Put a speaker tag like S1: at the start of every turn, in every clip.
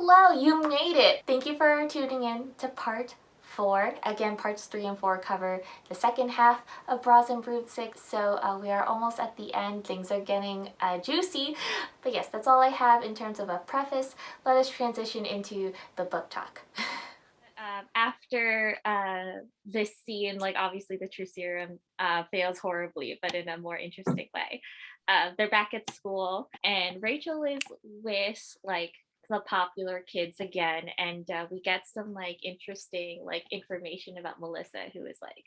S1: Hello, you made it! Thank you for tuning in to part 4. Again, parts 3 and 4 cover the second half of Bras and Broomsticks, so we are almost at the end. Things are getting juicy. But yes, that's all I have in terms of a preface. Let us transition into the book talk. After this scene, like obviously the true serum fails horribly, but in a more interesting way. They're back at school, and Rachel is with like the popular kids again, and we get some like interesting like information about Melissa, who is like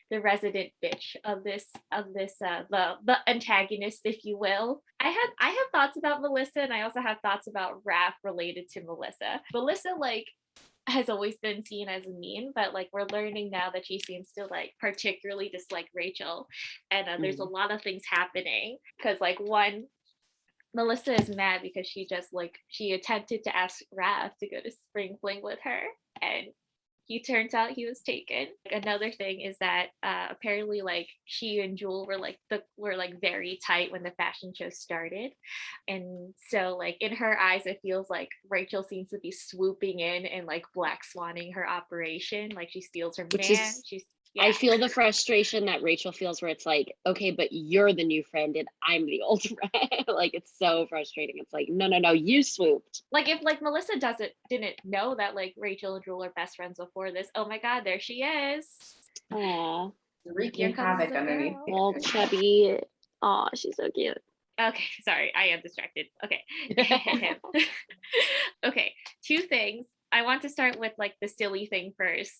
S1: the resident bitch of this the antagonist, if you will. I have thoughts about Melissa, and I also have thoughts about Raph related to Melissa. Melissa like has always been seen as mean, but like we're learning now that she seems to like particularly dislike Rachel, and there's a lot of things happening because like one, Melissa is mad because she attempted to ask Raph to go to spring fling with her, and he turns out he was taken. Another thing is that apparently like she and Jewel were very tight when the fashion show started, and so like in her eyes it feels like Rachel seems to be swooping in and like black swanning her operation, like she steals her man.
S2: I feel the frustration that Rachel feels, where it's like, okay, but you're the new friend and I'm the old friend. Like, it's so frustrating. It's like, no, you swooped.
S1: Like if like Melissa didn't know that like Rachel and Jewel are best friends before this, oh my god, there she is.
S2: Aww.
S3: Wreaking havoc underneath.
S2: Well, chubby. Aw, she's so cute.
S1: Okay, sorry, I am distracted. Okay. Okay, two things. I want to start with like the silly thing first,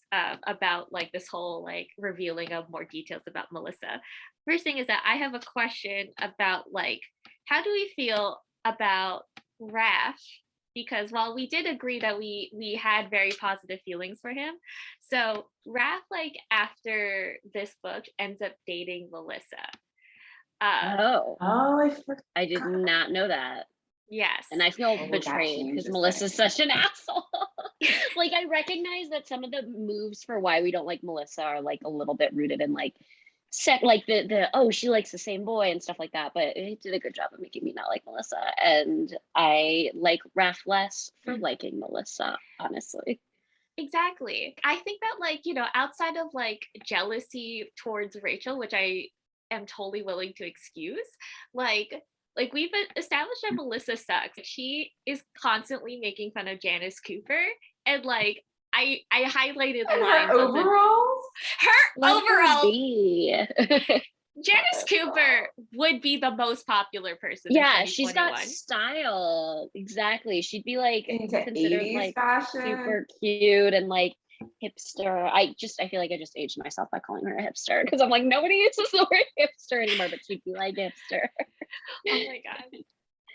S1: about like this whole like revealing of more details about Melissa. First thing is that I have a question about like, how do we feel about Raph? Because while we did agree that we had very positive feelings for him, so Raph like after this book ends up dating Melissa.
S2: I did not know that.
S1: Yes.
S2: And I feel betrayed because Melissa's such an asshole. Like, I recognize that some of the moves for why we don't like Melissa are like a little bit rooted in like like the she likes the same boy and stuff like that, but it did a good job of making me not like Melissa, and I like Raph less for liking Melissa, honestly.
S1: Exactly. I think that like, you know, outside of like jealousy towards Rachel, which I am totally willing to excuse, like we've established that Melissa sucks. She is constantly making fun of Janice Cooper, and like I highlighted the lines
S3: her overalls.
S1: Janice Cooper would be the most popular person.
S2: Yeah, she's got style. Exactly. She'd be like considered like
S3: fashion.
S2: Super cute and like hipster. I feel like I just aged myself by calling her a hipster, because I'm like, nobody uses the word hipster anymore, but she'd be like hipster.
S1: Oh my god.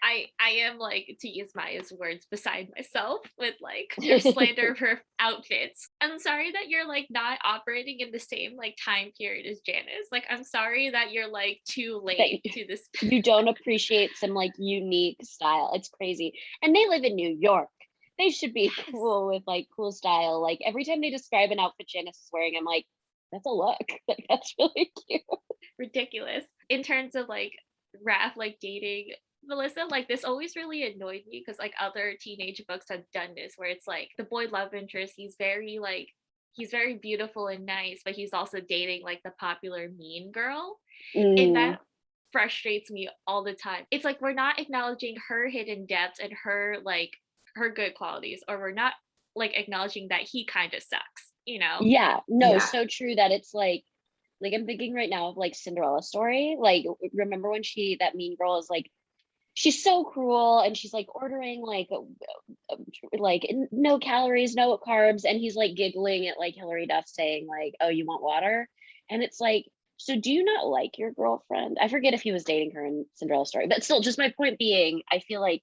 S1: I am like, to use Maya's words, beside myself with like your slander of her outfits. I'm sorry that you're like not operating in the same like time period as Janice. Like, I'm sorry that you're like too late to this.
S2: You don't appreciate some like unique style. It's crazy. And they live in New York. They should be cool with like cool style. Like every time they describe an outfit Janice is wearing, I'm like, that's a look. Like, that's really cute.
S1: Ridiculous. In terms of like Raph like dating Melissa, like this always really annoyed me, because like other teenage books have done this, where it's like the boy love interest, he's very beautiful and nice, but he's also dating like the popular mean girl. And that frustrates me all the time. It's like we're not acknowledging her hidden depths and her good qualities, or we're not like acknowledging that he kind of sucks, you know?
S2: So true that it's like I'm thinking right now of like Cinderella story. Like, remember when that mean girl is like, she's so cruel, and she's like ordering like no calories, no carbs, and he's like giggling at like Hilary Duff saying like, oh, you want water? And it's like, so do you not like your girlfriend? I forget if he was dating her in Cinderella story, but still, just my point being, I feel like,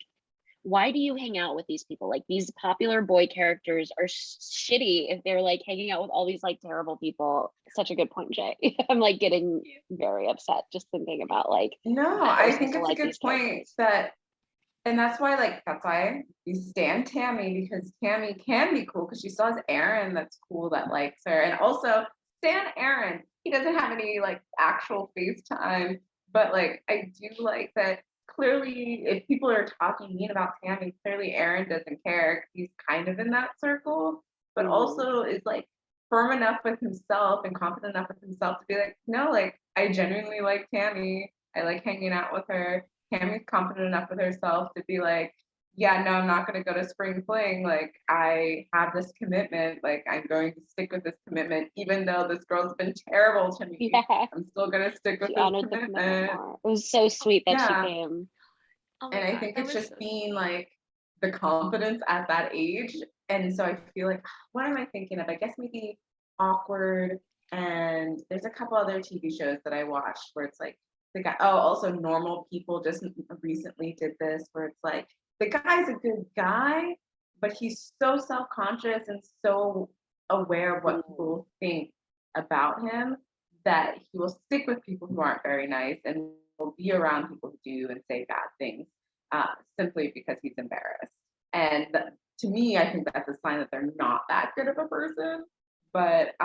S2: why do you hang out with these people? Like, these popular boy characters are shitty if they're like hanging out with all these like terrible people. Such a good point, Jay. I'm like getting very upset just thinking about like.
S3: No, I think it's a good point and that's why you stand Tammy, because Tammy can be cool because she still has Aaron that's cool, that likes her, and also stand Aaron. He doesn't have any like actual FaceTime, but like I do like that clearly, if people are talking mean about Tammy, clearly Aaron doesn't care. He's kind of in that circle, but also is like firm enough with himself and confident enough with himself to be like, no, like I genuinely like Tammy. I like hanging out with her. Tammy's confident enough with herself to be like, yeah, no, I'm not going to go to spring fling. Like, I have this commitment. Like, I'm going to stick with this commitment, even though this girl's been terrible to me.
S2: Yeah.
S3: I'm still going to stick with
S2: She
S3: this
S2: honored the
S3: commitment.
S2: commitment more. It was so sweet that she
S3: Yeah.
S2: came.
S1: Oh my
S3: And I
S1: God,
S3: think
S1: that
S3: it's
S1: was
S3: just
S1: so
S3: being like the confidence at that age. And so I feel like, what am I thinking of? I guess maybe Awkward. And there's a couple other TV shows that I watched where it's like, the guy, oh, also Normal People just recently did this, where it's like, the guy's a good guy, but he's so self-conscious and so aware of what people think about him that he will stick with people who aren't very nice and will be around people who do and say bad things simply because he's embarrassed. And to me, I think that's a sign that they're not that good of a person. But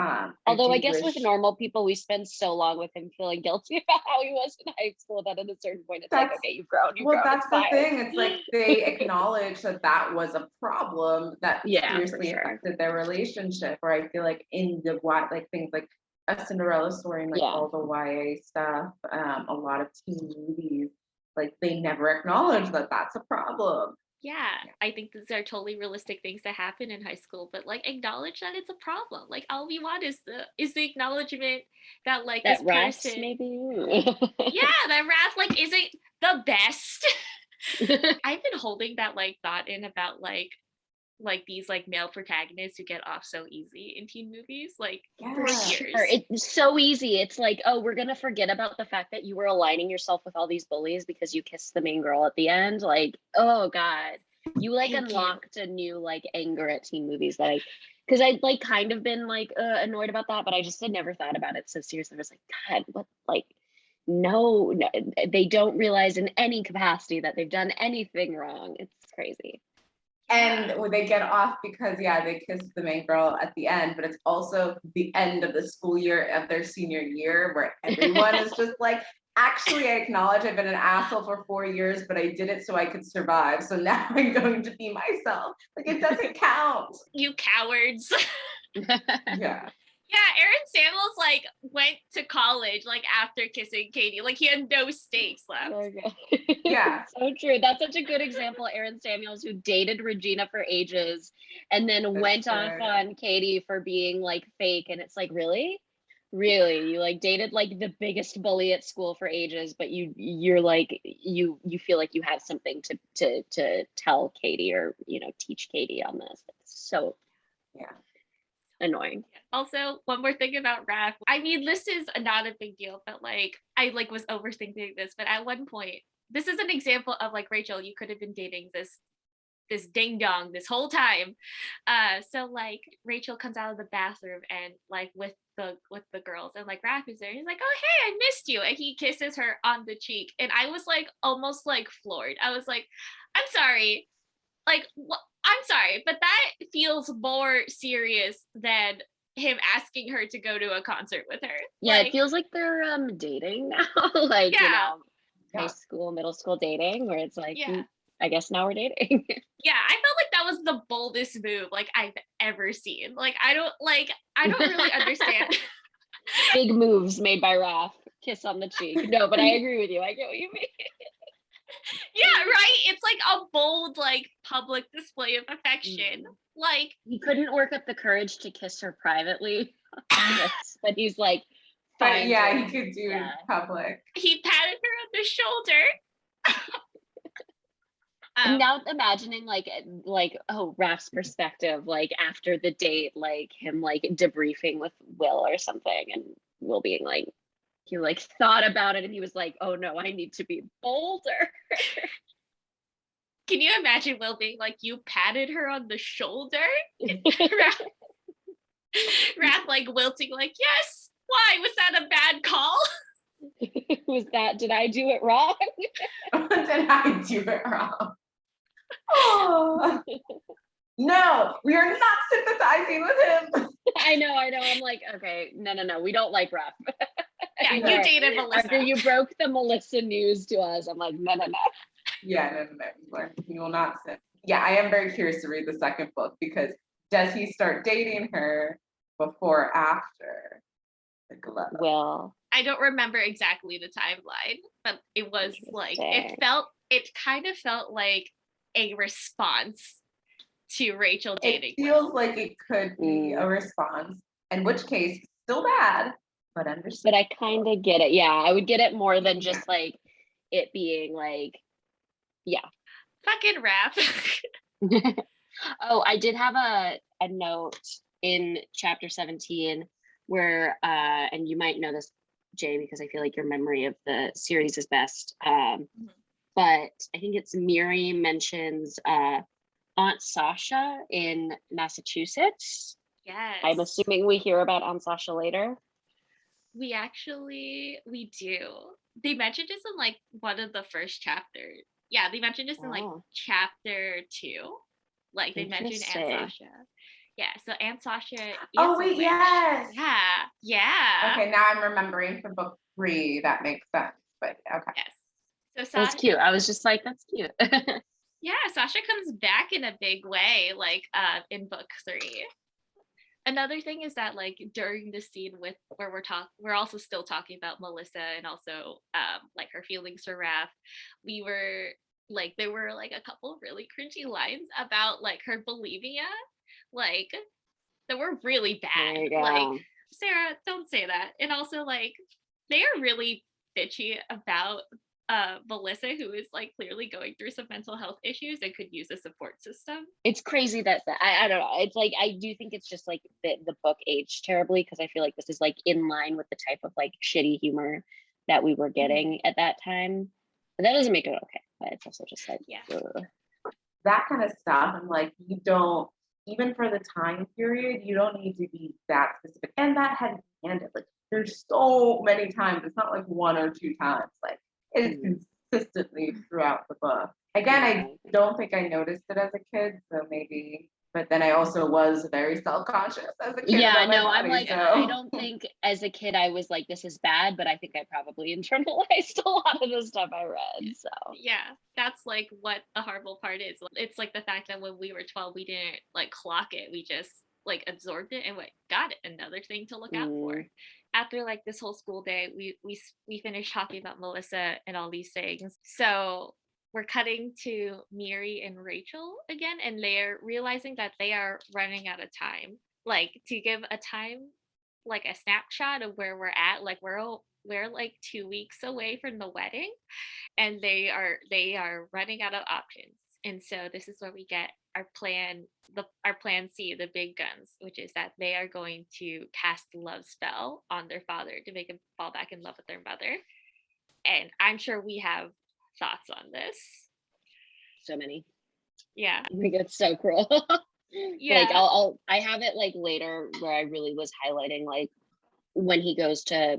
S2: Although I
S3: do
S2: guess with
S3: wish
S2: Normal People, we spend so long with him feeling guilty about how he was in high school that at a certain point it's like,
S3: that's
S2: okay, you've grown,
S3: well,
S2: it's
S3: that's the
S2: fine.
S3: thing. It's like they acknowledge that that was a problem that
S2: Yeah, for
S3: seriously
S2: sure.
S3: affected their relationship. Or I feel like in the like things like A Cinderella Story and like
S2: Yeah.
S3: all the YA stuff, a lot of teen movies, like they never acknowledge that that's a problem.
S1: yeah, I think these are totally realistic things that happen in high school, but like acknowledge that it's a problem. Like all we want is the acknowledgement that like
S2: That
S1: this
S2: Rats
S1: person,
S2: maybe.
S1: yeah, that Raph like isn't the best. I've been holding that like thought in about like these like male protagonists who get off so easy in teen movies, like for
S3: Yeah.
S1: years.
S2: Sure. It's so easy. It's like, oh, we're gonna forget about the fact that you were aligning yourself with all these bullies because you kissed the main girl at the end. Like, oh God, you like
S1: Thank you.
S2: unlocked a new like anger at teen movies that because I'd like kind of been like annoyed about that, but I just had never thought about it so seriously. I was like, God, what like. No, they don't realize in any capacity that they've done anything wrong. It's crazy.
S3: And when they get off because they kiss the main girl at the end, but it's also the end of the school year of their senior year where everyone is just like, actually, I acknowledge I've been an asshole for 4 years, but I did it so I could survive. So now I'm going to be myself. Like it doesn't count.
S1: You cowards.
S3: Yeah.
S1: Yeah, Aaron Samuels like went to college like after kissing Katie. Like he had no stakes left.
S3: Yeah.
S2: So true. That's such a good example. Aaron Samuels, who dated Regina for ages and then went off on Katie for being like fake. And it's like, really? Really? You like dated like the biggest bully at school for ages, but you're like you feel like you have something to tell Katie or teach Katie on this. It's so annoying.
S1: Also, one more thing about Raph. I mean, this is not a big deal, but like I like was overthinking this. But at one point, this is an example of like, Rachel, you could have been dating this ding dong this whole time. So like Rachel comes out of the bathroom and like with the girls, and like Raph is there. He's like, oh hey, I missed you, and he kisses her on the cheek, and I was like almost like floored. I was like, I'm sorry, like I'm sorry, but that feels more serious than him asking her to go to a concert with her.
S2: Yeah,
S1: like,
S2: it feels like they're dating now, like high school, middle school dating, where it's like, I guess now we're dating.
S1: Yeah, I felt like that was the boldest move like I've ever seen. Like I don't really understand.
S2: Big moves made by Raph. Kiss on the cheek. No, but I agree with you. I get what you mean.
S1: Yeah, right? It's like a bold, like public display of affection. Like
S2: he couldn't work up the courage to kiss her privately. But he's like,
S3: but yeah, he could do it in public.
S1: He patted her on the shoulder.
S2: I'm now imagining like Raph's perspective, like after the date, like him like debriefing with Will or something, and Will being like, he like thought about it and he was like, oh no, I need to be bolder.
S1: Can you imagine Will being like, you patted her on the shoulder? Raph like wilting like, yes, why? Was that a bad call?
S2: Did I do it wrong?
S3: Did I do it wrong? Oh. No, we are not sympathizing with him.
S2: I know. I'm like, okay, no, we don't like Raph.
S1: Yeah, you
S2: Right.
S1: dated Melissa.
S2: After you broke the Melissa news to us, I'm like, no.
S3: Yeah, no, he will not sit. Yeah, I am very curious to read the second book because does he start dating her before or after the glove?
S2: Well,
S1: I don't remember exactly the timeline, but it was like it kind of felt like a response to Rachel dating.
S3: It feels like it could be a response, in which case still bad, but understand.
S2: But I kind of get it. Yeah, I would get it more than just like it being like, yeah.
S1: Fucking rap.
S2: Oh, I did have a note in chapter 17 where and you might know this, Jay, because I feel like your memory of the series is best. But I think it's Miri mentions Aunt Sasha in Massachusetts.
S1: Yes.
S2: I'm assuming we hear about Aunt Sasha later.
S1: We do. They mentioned this in like one of the first chapters. Yeah, they mentioned this in like chapter 2. Like they mentioned Aunt Sasha. Yeah, so Aunt Sasha is
S3: oh wait, yes.
S1: Yeah.
S3: Okay, now I'm remembering for book 3. That makes sense. But okay.
S1: Yes. So Sasha,
S2: that's cute. I was just like, that's cute.
S1: Yeah, Sasha comes back in a big way, like in book 3. Another thing is that like during the scene with where we're also still talking about Melissa and also like her feelings for Raph, we were like there were like a couple really cringy lines about like her bulimia, like that were really bad. Like, Sarah, don't say that. And also like they are really bitchy about Melissa, who is like clearly going through some mental health issues and could use a support system.
S2: It's crazy that I don't know. It's like I do think it's just like the book aged terribly because I feel like this is like in line with the type of like shitty humor that we were getting at that time. But that doesn't make it okay. But it's also just like
S3: that kind of stuff. I'm like, you don't, even for the time period, you don't need to be that specific and that heavy-handed. Like there's so many times. It's not like 1 or 2 times. Like it's consistently throughout the book. Again, I don't think I noticed it as a kid, so maybe. But then I also was very self-conscious as a kid.
S2: Yeah, no, I'm like, so. I don't think as a kid I was like, this is bad, but I think I probably internalized a lot of the stuff I read. So
S1: yeah, that's like what the horrible part is. It's like the fact that when we were 12, we didn't like clock it. We just like absorbed it and went, got it. Another thing to look out for. After like this whole school day, we finished talking about Melissa and all these things. So we're cutting to Miri and Rachel again, and they're realizing that they are running out of time. Like to give a time, like a snapshot of where we're at. Like we're like 2 weeks away from the wedding, and they are running out of options. And so this is where we get our plan C, the big guns, which is that they are going to cast a love spell on their father to make him fall back in love with their mother. And I'm sure we have thoughts on this.
S2: So many.
S1: Yeah.
S2: I think it's so cruel.
S1: Yeah.
S2: Like I have it like later where I really was highlighting like when he goes to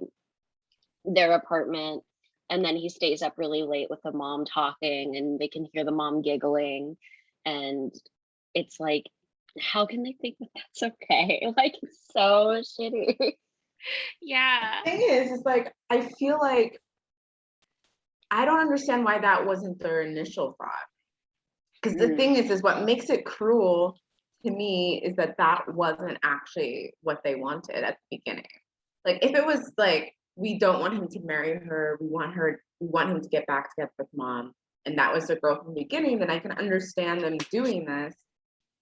S2: their apartment and then he stays up really late with the mom talking and they can hear the mom giggling and it's like, how can they think that that's okay? Like it's so shitty.
S1: Yeah.
S3: The thing is like I feel like I don't understand why that wasn't their initial thought. Because the thing is what makes it cruel to me is that wasn't actually what they wanted at the beginning. Like if it was like, we don't want him to marry her, we want him to get back together with mom, and that was the girl from the beginning, then I can understand them doing this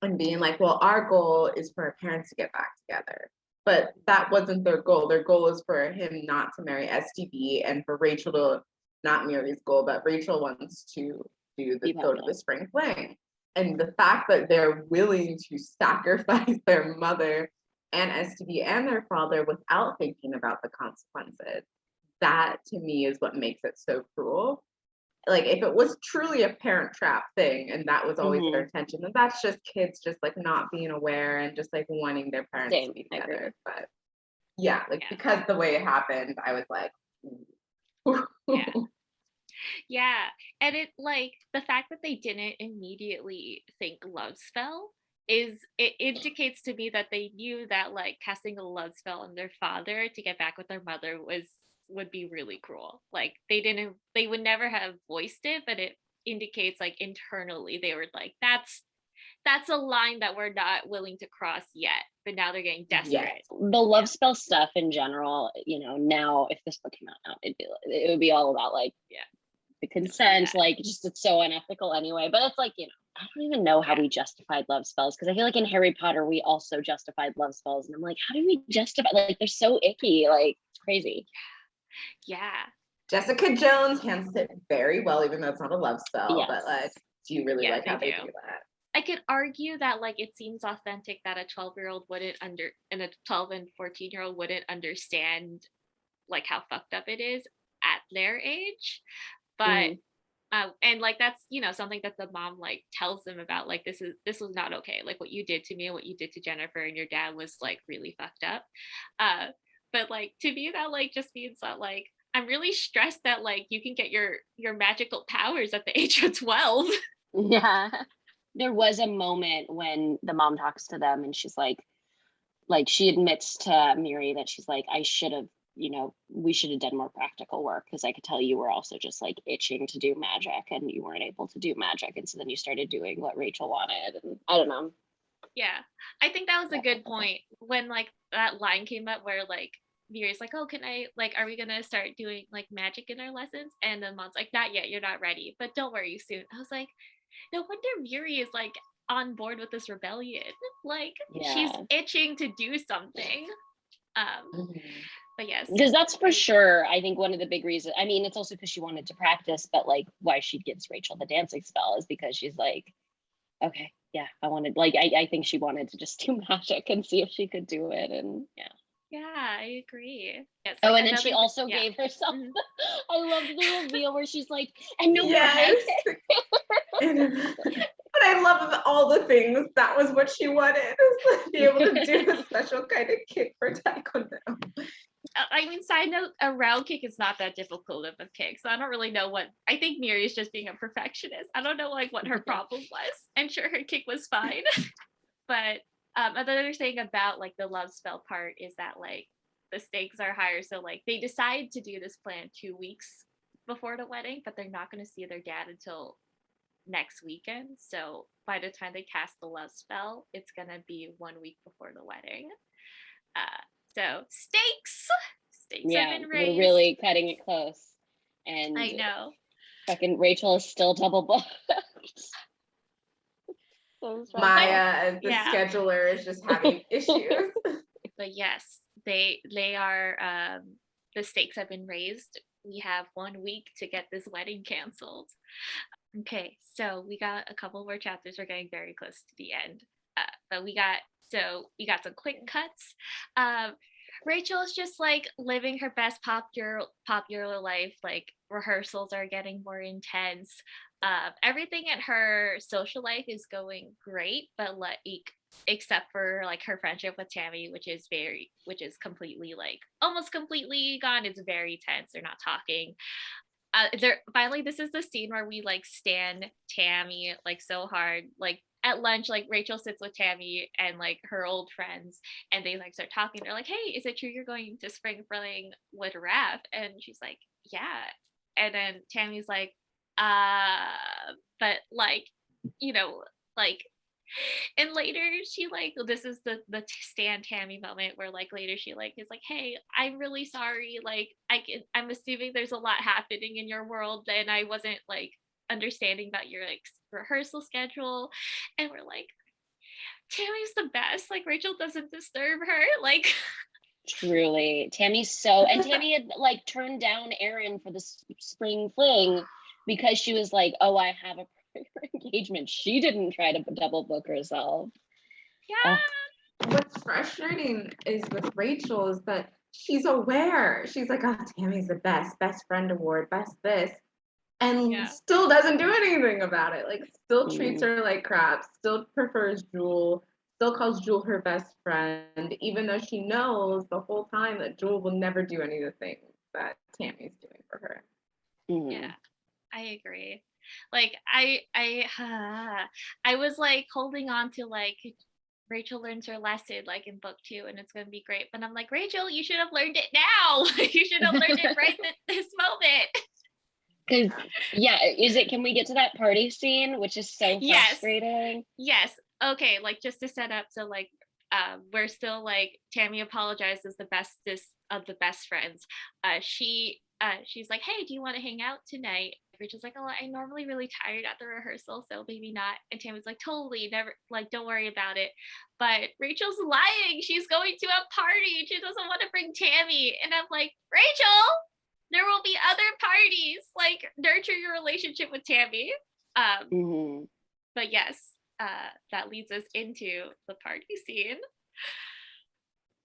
S3: and being like, well, our goal is for our parents to get back together. But that wasn't their goal. Their goal is for him not to marry STB and for Rachel to not Mary's goal, but Rachel wants to go to the spring fling. And the fact that they're willing to sacrifice their mother and STB and their father without thinking about the consequences, that to me is what makes it so cruel. Like if it was truly a parent trap thing and that was always their intention, then that's just kids just like not being aware and just like wanting their parents to be together. But yeah, like because the way it happened, I was like,
S1: yeah. And it like the fact that they didn't immediately think love spell it indicates to me that they knew that like casting a love spell on their father to get back with their mother was would be really cruel. Like they would never have voiced it, but it indicates like internally they were like, that's a line that we're not willing to cross yet, but now they're getting desperate.
S2: The love spell stuff in general, you know, now if this book came out now, it would be all about like the consent, like just it's so unethical anyway. But it's like, you know, I don't even know how we justified love spells, because I feel like in Harry Potter we also justified love spells, and I'm like, how do we justify, like they're so icky, like it's crazy.
S1: Yeah.
S3: Jessica Jones handles it very well, even though it's not a love spell. But like, do you really like how they do that?
S1: I could argue that like it seems authentic that a 12-year-old wouldn't and a 12 and 14-year-old wouldn't understand like how fucked up it is at their age. But and like that's, you know, something that the mom like tells them about, like this was not okay, like what you did to me and what you did to Jennifer and your dad was like really fucked up. But like to me that like just means that like I'm really stressed that like you can get your magical powers at the age of 12.
S2: Yeah. There was a moment when the mom talks to them and she's like she admits to Miri that she's like, I should have, you know, we should have done more practical work, because I could tell you were also just like itching to do magic and you weren't able to do magic. And so then you started doing what Rachel wanted. And I don't know.
S1: Yeah. I think that was a good point when like that line came up where like Miri's like, oh, can I, like, are we gonna start doing like magic in our lessons? And the mom's like, not yet, you're not ready, but don't worry, soon. I was like, no wonder Miri is like on board with this rebellion. Like she's itching to do something. But yes,
S2: because that's for sure, I think one of the big reasons, I mean, it's also because she wanted to practice, but like why she gives Rachel the dancing spell is because she's like, okay, yeah, I wanted, like, I think she wanted to just do magic and see if she could do it. And
S1: yeah, I agree. Yes,
S2: oh, and then she also gave herself I loved the reveal where she's like, and no more head.
S3: But I love all the things. That was what she wanted, is to be able to do a special kind of kick for taekwondo.
S1: I mean, side note, a round kick is not that difficult of a kick, so I don't really know what, I think Miri is just being a perfectionist. I don't know like what her problem was. I'm sure her kick was fine. But another thing about like the love spell part is that like the stakes are higher, so like they decide to do this plan 2 weeks before the wedding, but they're not going to see their dad until next weekend. So by the time they cast the love spell, it's going to be 1 week before the wedding. So stakes have been raised.
S2: We're really cutting it close. And
S1: I know.
S2: Fucking Rachel is still double booked.
S3: Maya, as the scheduler, is just having issues.
S1: But yes, they are, the stakes have been raised. We have 1 week to get this wedding canceled. Okay, so we got a couple more chapters. We're getting very close to the end. But we got some quick cuts. Rachel's just like living her best popular life. Like rehearsals are getting more intense. Everything in her social life is going great, but like except for like her friendship with Tammy, which is completely like almost completely gone. It's very tense. They're not talking. Finally, this is the scene where we like stan Tammy like so hard. Like at lunch, like Rachel sits with Tammy and like her old friends, and they like start talking. They're like, hey, is it true you're going to spring fling with Raph? And she's like, yeah. And then Tammy's like, but like, you know, like, and later she like, this is the Stan Tammy moment where like later she like is like, hey, I'm really sorry, like I'm assuming there's a lot happening in your world and I wasn't like understanding about your like rehearsal schedule. And we're like, Tammy's the best, like Rachel doesn't disturb her, like
S2: truly. Tammy's so, and Tammy had like turned down Aaron for the spring fling because she was like, oh, I have a engagement. She didn't try to double book herself.
S1: Yeah.
S3: What's frustrating is with Rachel is that she's aware. She's like, oh, Tammy's the best friend award, best this. And still doesn't do anything about it. Like still treats her like crap, still prefers Jewel, still calls Jewel her best friend, even though she knows the whole time that Jewel will never do any of the things that Tammy's doing for her.
S1: Yeah, I agree. Like I was like holding on to like Rachel learns her lesson like in book 2 and it's going to be great. But I'm like, Rachel, you should have learned it now. You should have learned it right this moment.
S2: Because can we get to that party scene, which is so frustrating?
S1: Yes. Okay, like just to set up, so like we're still like Tammy apologizes, the bestest of the best friends. She's like, hey, do you want to hang out tonight? Rachel's like, oh, I'm normally really tired at the rehearsal, so maybe not. And Tammy's like, totally, never, like, don't worry about it. But Rachel's lying. She's going to a party. She doesn't want to bring Tammy. And I'm like, Rachel, there will be other parties. Like, nurture your relationship with Tammy. But yes, that leads us into the party scene.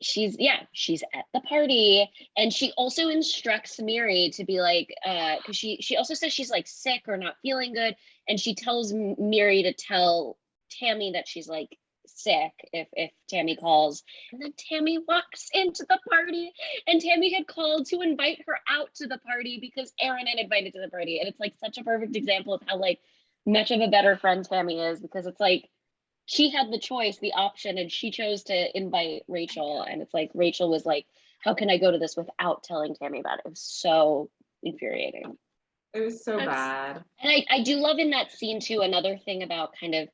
S2: She's at the party, and she also instructs Miri to be like, because she also says she's like sick or not feeling good, and she tells Miri to tell Tammy that she's like sick if Tammy calls. And then Tammy walks into the party, and Tammy had called to invite her out to the party because Aaron had invited to the party. And it's like such a perfect example of how like much of a better friend Tammy is, because it's like she had the choice, the option, and she chose to invite Rachel. And it's like Rachel was like, how can I go to this without telling Tammy about it? It was so infuriating.
S3: It was so bad.
S2: And I do love in that scene too, another thing about kind of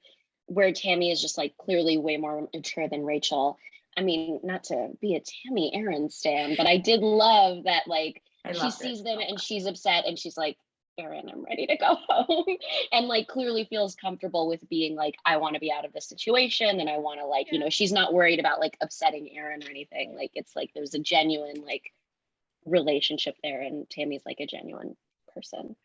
S2: where Tammy is just like clearly way more mature than Rachel. I mean, not to be a Tammy Aaron stan, but I did love that like she sees them and she's upset and she's like, Aaron, I'm ready to go home. And like clearly feels comfortable with being like, I want to be out of this situation, and I want to like, you know, she's not worried about like upsetting Aaron or anything. Like it's like there's a genuine like relationship there, and Tammy's like a genuine person.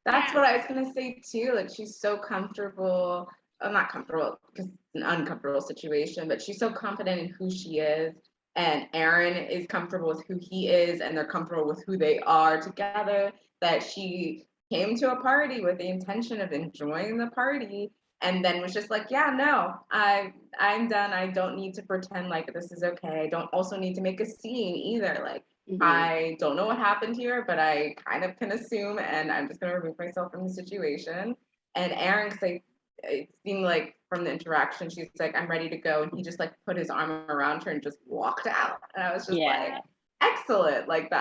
S3: That's what I was gonna say too. Like she's so comfortable. I'm not comfortable because it's an uncomfortable situation, but she's so confident in who she is. And Aaron is comfortable with who he is, and they're comfortable with who they are together, that she came to a party with the intention of enjoying the party, and then was just like, yeah, no, I'm done. I don't need to pretend like this is okay. I don't also need to make a scene either. Like, I don't know what happened here, but I kind of can assume, and I'm just going to remove myself from the situation. And Aaron, because it seemed like from the interaction, she's like, I'm ready to go. And he just like put his arm around her and just walked out. And I was just like, excellent. Like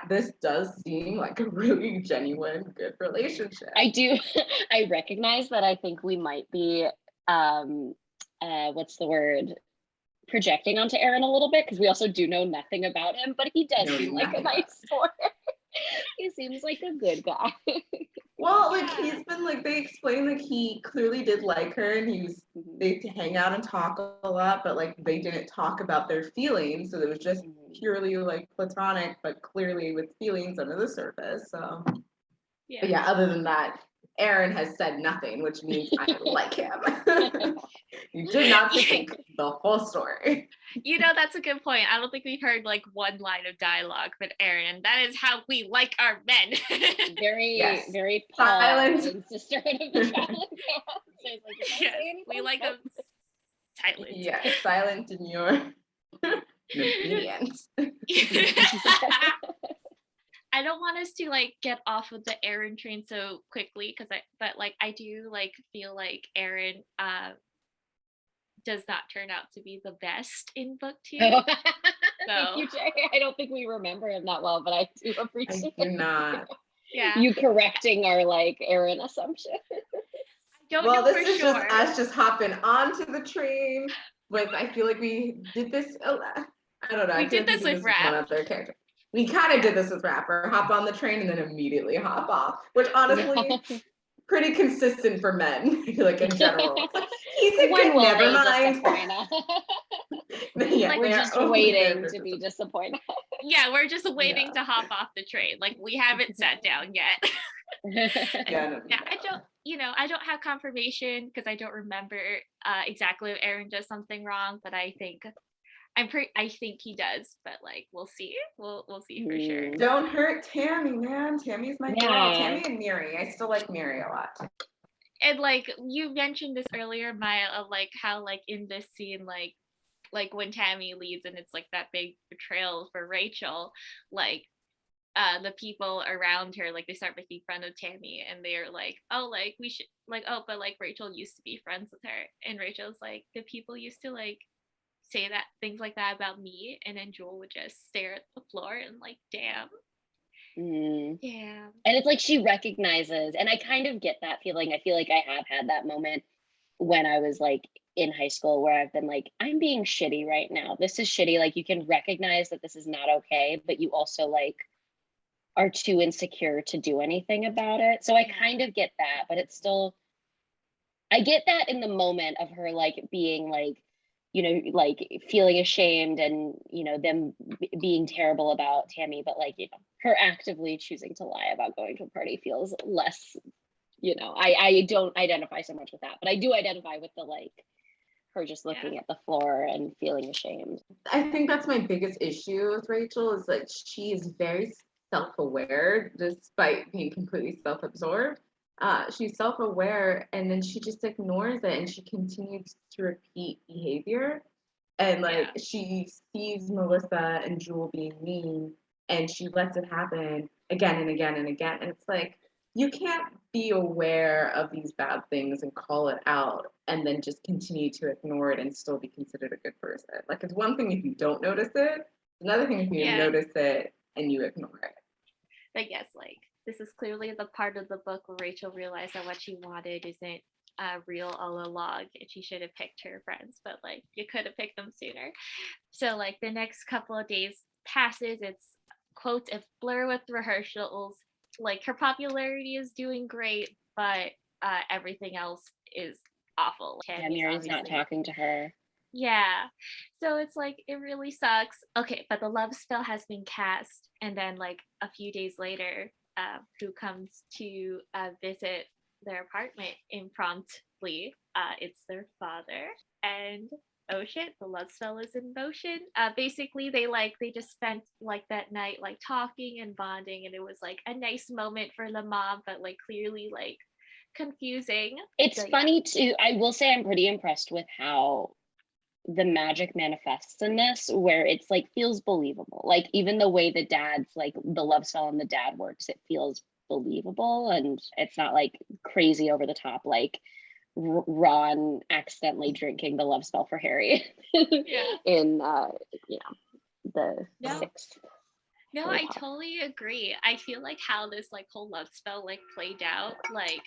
S3: this does seem like a really genuine, good relationship.
S2: I recognize that I think we might be, what's the word? Projecting onto Aaron a little bit, because we also do know nothing about him, but he does seem like a nice boy. He seems like a good guy.
S3: Well, like he's been like, they explained like he clearly did like her, and they hang out and talk a lot, but like they didn't talk about their feelings, so it was just purely like platonic, but clearly with feelings under the surface. So but yeah, other than that, Aaron has said nothing, which means I like him. You did not think the whole story.
S1: You know, that's a good point. I don't think we've heard like one line of dialogue with Aaron. That is how we like our men.
S2: Very
S3: silent
S2: sisterhood of the child.
S1: We like them silent.
S3: Yeah, silent in your obedience.
S1: I don't want us to like get off of the Aaron train so quickly, but I do like feel like Aaron does not turn out to be the best in book 2.
S2: Thank you, Jay. I don't think we remember him that well, but I do appreciate
S3: I do not.
S2: You correcting our like Aaron assumption.
S3: This is just us just hopping onto the train with, I feel like we did this, I don't know.
S1: We did this with Rap.
S3: One other character. We kind of did this with Rapper, hop on the train and then immediately hop off, which honestly, pretty consistent for men, like in general. He's a good, never mind.
S2: We're just waiting to be disappointed.
S1: Yeah, we're just waiting to hop off the train. Like we haven't sat down yet. I don't have confirmation because I don't remember exactly if Aaron does something wrong, but I think he does, but like we'll see. We'll see for sure.
S3: Don't hurt Tammy, man. Tammy's my girl. Tammy and Miri. I still like Miri a lot.
S1: And like you mentioned this earlier, Maya, of like how like in this scene, like when Tammy leaves and it's like that big betrayal for Rachel, like the people around her, like they start making fun of Tammy, and they're like, oh, like we should like, oh, but like Rachel used to be friends with her, and Rachel's like, the people used to like say that things like that about me, and then Jewel would just stare at the floor and like, damn. Yeah.
S2: And it's like she recognizes, and I kind of get that feeling. I feel like I have had that moment when I was like in high school where I've been like, I'm being shitty right now. This is shitty. Like you can recognize that this is not okay, but you also like are too insecure to do anything about it. So I kind of get that, but it's still, I get that in the moment of her like being like, you know, like feeling ashamed and, you know, them being terrible about Tammy, but like, you know, her actively choosing to lie about going to a party feels less, you know, I don't identify so much with that, but I do identify with the like her just looking at the floor and feeling ashamed.
S3: I think that's my biggest issue with Rachel is that she is very self-aware despite being completely self-absorbed. She's self-aware and then she just ignores it and she continues to repeat behavior. And like she sees Melissa and Jewel being mean and she lets it happen again and again and again. And it's like, you can't be aware of these bad things and call it out and then just continue to ignore it and still be considered a good person. Like it's one thing if you don't notice it, another thing if you notice it and you ignore it.
S1: I guess like this is clearly the part of the book where Rachel realized that what she wanted isn't real all along, and she should have picked her friends, but like you could have picked them sooner. So like the next couple of days passes, it's quotes a blur with rehearsals. Like her popularity is doing great, but everything else is awful.
S2: Tammy's not talking to her.
S1: Yeah. So it's like, it really sucks. Okay, but the love spell has been cast. And then like a few days later, who comes to visit their apartment impromptly, it's their father. And oh shit, the love spell is in motion. Basically they just spent like that night like talking and bonding, and it was like a nice moment for the mom, but like clearly like confusing.
S2: It's funny too. I will say I'm pretty impressed with how the magic manifests in this, where it's like feels believable. Like even the way the dad's like the love spell and the dad works, it feels believable, and it's not like crazy over the top like Ron accidentally drinking the love spell for Harry in you know the sixth.
S1: No, I totally agree. I feel like how this like whole love spell like played out like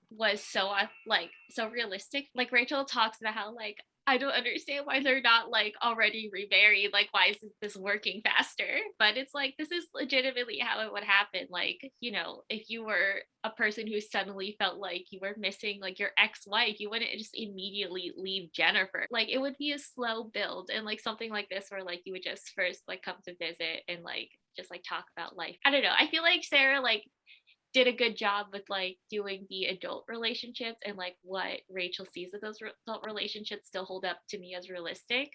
S1: was so like so realistic. Like Rachel talks about how like, I don't understand why they're not like already remarried. Like, why isn't this working faster? But it's like, this is legitimately how it would happen. Like, you know, if you were a person who suddenly felt like you were missing like your ex-wife, you wouldn't just immediately leave Jennifer. Like, it would be a slow build. And like something like this where like you would just first like come to visit and like just like talk about life. I don't know. I feel like Sarah like did a good job with like doing the adult relationships, and like what Rachel sees of those adult relationships still hold up to me as realistic,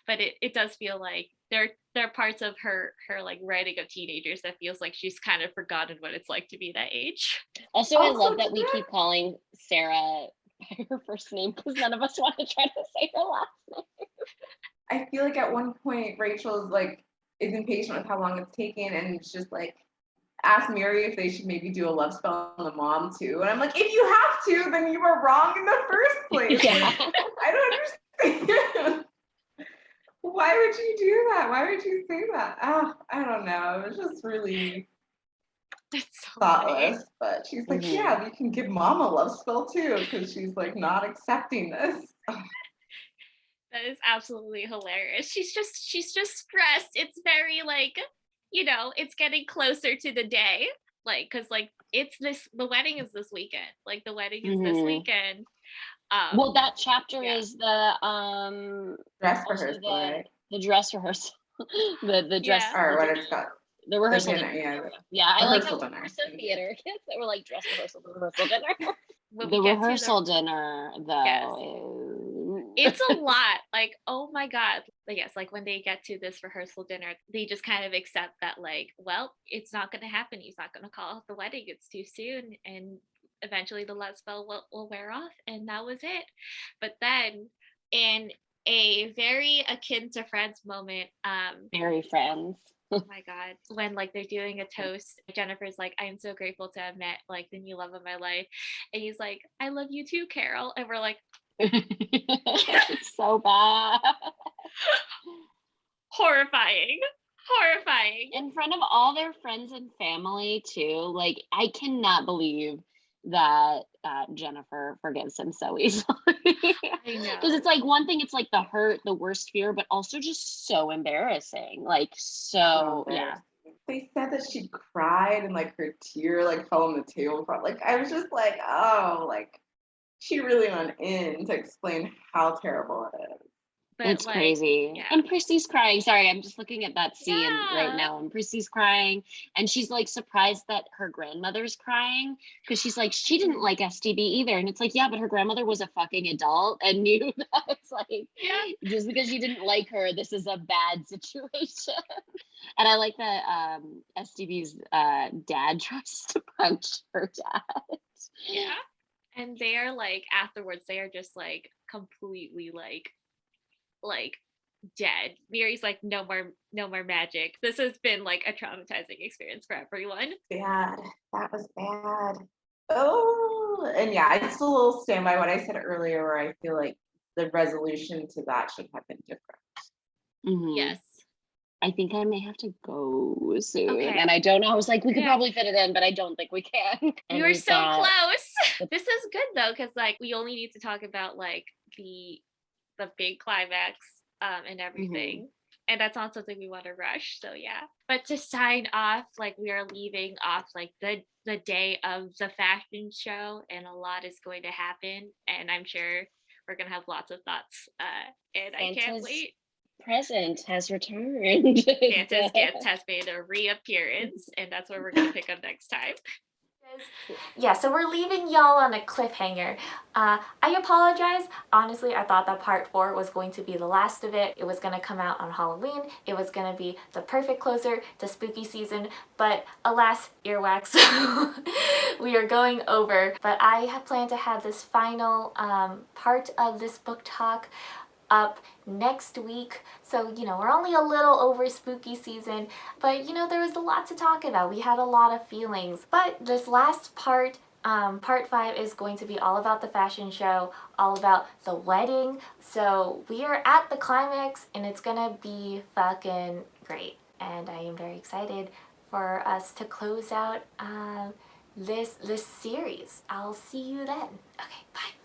S1: but it does feel like there are parts of her like writing of teenagers that feels like she's kind of forgotten what it's like to be that age.
S2: Also I love that we keep calling Sarah by her first name because none of us want to try to say her last name.
S3: I feel like at one point Rachel's like is impatient with how long it's taking, and it's just like, ask Mary if they should maybe do a love spell on the mom too. And I'm like, if you have to, then you were wrong in the first place. Like, I don't understand. Why would you do that? Why would you say that? Oh, I don't know. It was just really thoughtless. But she's like, yeah, you can give mom a love spell too, because she's like not accepting this.
S1: That is absolutely hilarious. She's just stressed. It's very like, you know, it's getting closer to the day, like, because like the wedding is this weekend, like the wedding is this weekend.
S2: Well, that chapter is the
S3: dress rehearsal, right?
S2: The dress rehearsal. the dress
S3: or what it's called,
S2: the rehearsal dinner. I like how
S3: dinner.
S2: theater kids that were like dress rehearsal, the rehearsal dinner. The rehearsal dinner though,
S1: it's a lot. Like, oh my god. But yes, like when they get to this rehearsal dinner, they just kind of accept that like, well, it's not going to happen. He's not going to call off the wedding. It's too soon, and eventually the love spell will wear off, and that was it. But then in a very akin to Friends moment,
S2: very Friends,
S1: Oh my God. When like they're doing a toast, Jennifer's like, I'm so grateful to have met like the new love of my life. And he's like, I love you too, Carol. And we're like,
S2: It's so bad.
S1: horrifying. Horrifying.
S2: In front of all their friends and family too. Like, I cannot believe that Jennifer forgives him so easily.
S1: I know.
S2: Because it's like one thing, it's like the hurt, the worst fear, but also just so embarrassing. Like, so yeah.
S3: They said that she cried and like her tear like fell on the tablecloth. Like I was just like, oh, like she really went in to explain how terrible it is.
S1: But
S2: It's
S1: like,
S2: crazy.
S1: yeah.
S2: And Christy's crying. Sorry, I'm just looking at that scene right
S1: Yeah.
S2: now. And Christy's crying. And she's like surprised that her grandmother's crying. Because she's like, she didn't like STB either. And it's like, yeah, but her grandmother was a fucking adult and knew that it's like,
S1: Yeah.
S2: just because you didn't like her, this is a bad situation. And I like that STB's dad tries to punch her dad.
S1: Yeah. And they are like, afterwards, they are just like completely like dead. Mary's like, no more magic. This has been like a traumatizing experience for everyone.
S3: Bad. That was bad. Oh, and yeah, I still stand by what I said earlier, where I feel like the resolution to that should have been different.
S2: Mhm.
S1: Yes.
S2: I think I may have to go soon.
S1: Okay.
S2: And I don't know. I was like, we could
S1: Yeah.
S2: probably fit it in, but I don't think we can.
S1: We
S2: And
S1: were
S2: we've
S1: so
S2: got-
S1: close. This is good though, because like we only need to talk about like the big climax and everything. And that's not something we want to rush. So yeah. But to sign off, like we are leaving off like the day of the fashion show, and a lot is going to happen. And I'm sure we're gonna have lots of thoughts. And I can't
S2: Santa's
S1: wait.
S2: present has returned.
S1: Santa's gift has made a reappearance, and that's where we're gonna pick up next time. Yeah, so we're leaving y'all on a cliffhanger. I apologize. Honestly, I thought that part 4 was going to be the last of it. It was going to come out on Halloween. It was going to be the perfect closer to spooky season. But alas, earwax, we are going over. But I have planned to have this final part of this book talk up next week. So, you know, we're only a little over spooky season, but you know, there was a lot to talk about. We had a lot of feelings. But this last part, part 5, is going to be all about the fashion show, all about the wedding. So we are at the climax and it's gonna be fucking great. And I am very excited for us to close out this series. I'll see you then. Okay, bye.